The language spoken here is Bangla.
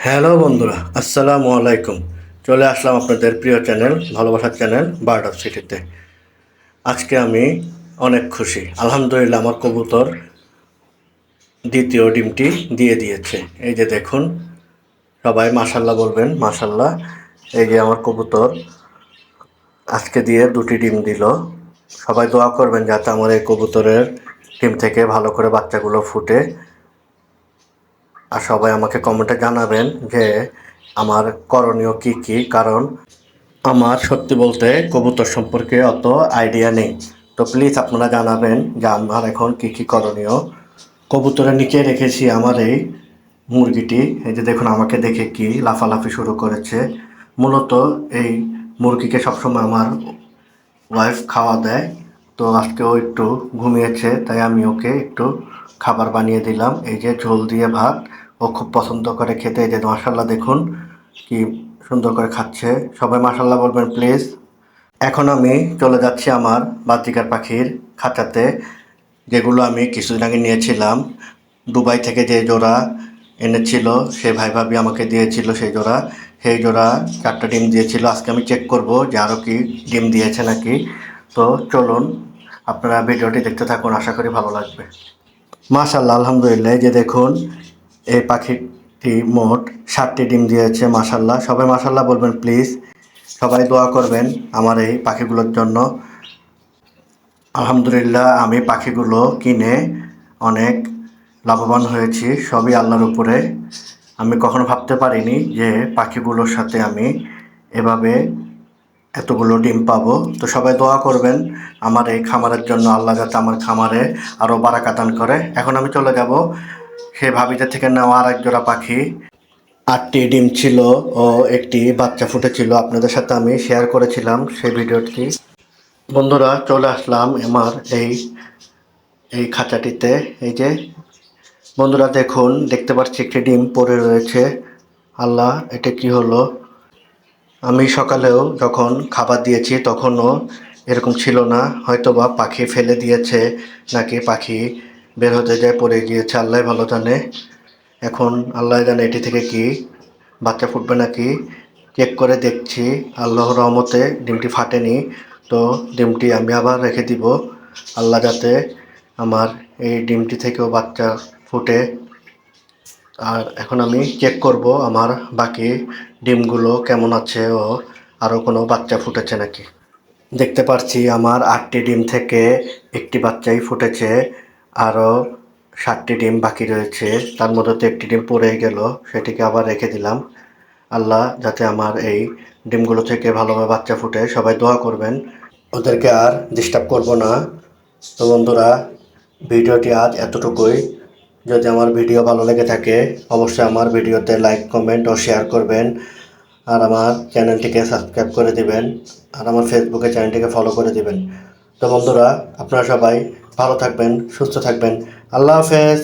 হ্যালো বন্ধুরা, আসসালামু আলাইকুম। চলে আসলাম আপনাদের প্রিয় চ্যানেল, ভালোবাসার চ্যানেল বার্ড অফ সিটিতে। আজকে আমি অনেক খুশি, আলহামদুলিল্লাহ। আমার কবুতর দ্বিতীয় ডিমটি দিয়ে দিয়েছে। এই যে দেখুন, সবাই মাশাল্লাহ বলবেন, মাশাল্লাহ। এই যে আমার কবুতর আজকে দিয়ে দুটি ডিম দিল। সবাই দোয়া করবেন যাতে আমার এই কবুতরের ডিম থেকে ভালো করে বাচ্চাগুলো ফুটে। আর সবাই আমাকে কমেন্টে জানাবেন যে আমার করণীয় কী কী, কারণ আমার সত্যি বলতে কবুতর সম্পর্কে অত আইডিয়া নেই। তো প্লিজ আপনারা জানাবেন যে আমার এখন কী কী করণীয়। কবুতরের নিচে রেখেছি আমার এই মুরগিটি। এই যে দেখুন, আমাকে দেখে কি লাফালাফি শুরু করেছে। মূলত এই মুরগিকে সবসময় আমার ওয়াইফ খাওয়া দেয়। তো আজকেও একটু ঘুমিয়েছে, তাই আমি ওকে একটু খাবার বানিয়ে দিলাম। এই যে ঝোল দিয়ে ভাত, ও খুব পছন্দ করে খেতে। এই যে মাশাল্লাহ দেখুন কি সুন্দর করে খাচ্ছে। সবাই মাশাল্লাহ বলবেন প্লিজ। এখন আমি চলে যাচ্ছি আমার বাজিকার পাখির খাঁচাতে, যেগুলো আমি কিছুদিন আগে নিয়েছিলাম। দুবাই থেকে যে জোড়া এনেছিল, সে ভাই ভাবি আমাকে দিয়েছিল সেই জোড়া 4টা ডিম দিয়েছিল। আজকে আমি চেক করব যে আরও কি ডিম দিয়েছে নাকি। তো চলুন, আপনারা ভিডিওটি দেখতে থাকুন, আশা করি ভালো লাগবে। মাশাল্লাহ, আলহামদুলিল্লাহ। এই যে দেখুন, এই পাখিটি মোট 7টি ডিম দিয়েছে। মাশাল্লাহ, সবাই মাশাল্লাহ বলবেন প্লিজ। সবাই দোয়া করবেন আমার এই পাখিগুলোর জন্য। আলহামদুলিল্লাহ, আমি পাখিগুলো কিনে অনেক লাভবান হয়েছি, সবই আল্লাহর উপরে। আমি কখনো ভাবতে পারিনি যে পাখিগুলোর সাথে আমি এভাবে এতগুলো ডিম পাবো। তো সবাই দোয়া করবেন আমার এই খামারের জন্য, আল্লাহ যাতে আমার খামারে আরও বারাকা দান করে। এখন আমি চলে যাব সেই ভাবিদের থেকে নেওয়া আর এক জোড়া পাখি। 8টি ডিম ছিল ও একটি বাচ্চা ফুটেছিল, আপনাদের সাথে আমি শেয়ার করেছিলাম সেই ভিডিওটি। বন্ধুরা, চলে আসলাম আমার এই এই খাঁচাটিতে। এই যে বন্ধুরা দেখুন, দেখতে পাচ্ছি একটি ডিম পড়ে রয়েছে। আল্লাহ, এটা কি হলো? আমি সকালেও যখন খাবার দিয়েছি তখনও এরকম ছিল না। হয়তোবা পাখি ফেলে দিয়েছে, নাকি পাখি বের হতে যায় পড়ে গিয়েছে, আল্লাহ ভালো জানে। এখন আল্লাহ জানে এটি থেকে কি বাচ্চা ফুটবে নাকি। চেক করে দেখছি, আল্লাহর রহমতে ডিমটি ফাটেনি। তো ডিমটি আমি আবার রেখে দিব, আল্লাহ যাতে আমার এই ডিমটি থেকেও বাচ্চা ফুটে। আর এখন আমি চেক করব আমার বাকি ডিমগুলো কেমন আছে ও আরও কোনো বাচ্চা ফুটেছে নাকি। দেখতে পাচ্ছি আমার 8টি ডিম থেকে একটি বাচ্চাই ফুটেছে, আরও 7টি ডিম বাকি রয়েছে। তার মধ্যে তো একটি ডিম পড়ে গেল, সেটিকে আবার রেখে দিলাম। আল্লাহ যাতে আমার এই ডিমগুলো থেকে ভালোভাবে বাচ্চা ফুটে, সবাই দোয়া করবেন। ওদেরকে আর ডিস্টার্ব করব না। তো বন্ধুরা, ভিডিওটি আজ এতটুকুই। যদি আমার ভিডিও ভালো লেগে থাকে অবশ্যই আমার ভিডিওতে লাইক, কমেন্ট ও শেয়ার করবেন। আর আমার চ্যানেলটিকে সাবস্ক্রাইব করে দিবেন। আর আমার ফেসবুকে চ্যানেলটিকে ফলো করে দিবেন। তো বন্ধুরা, আপনারা সবাই ভালো থাকবেন, সুস্থ থাকবেন। আল্লাহ হাফেজ।